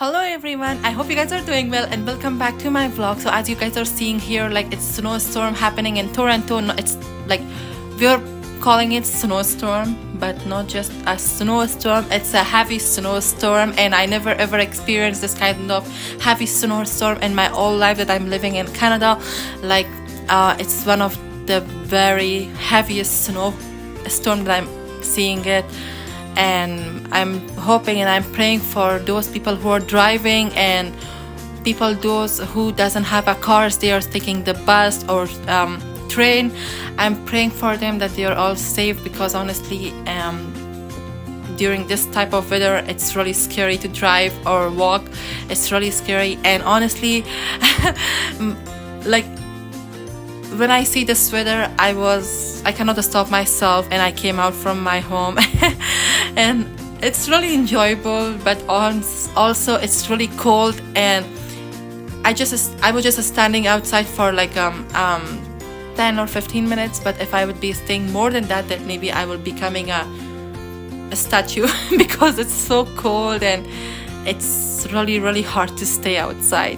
Hello everyone, I hope you guys are doing well and welcome back to my vlog. So as you guys are seeing here, like it's snowstorm happening in Toronto. No, it's like we're calling it snowstorm, but not just a snowstorm, it's a heavy snowstorm, and I never ever experienced this kind of heavy snowstorm in my whole life that I'm living in Canada. Like it's one of the very heaviest snowstorm that I'm seeing it, and I'm hoping and I'm praying for those people who are driving and people those who doesn't have a cars, they are taking the bus or train. I'm praying for them that they are all safe, because honestly during this type of weather it's really scary to drive or walk. It's really scary, and honestly like when I see this weather, I cannot stop myself, and I came out from my home and it's really enjoyable, but also it's really cold, and I was just standing outside for like 10 or 15 minutes, but if I would be staying more than that, then maybe I will be becoming a statue because it's so cold and it's really hard to stay outside.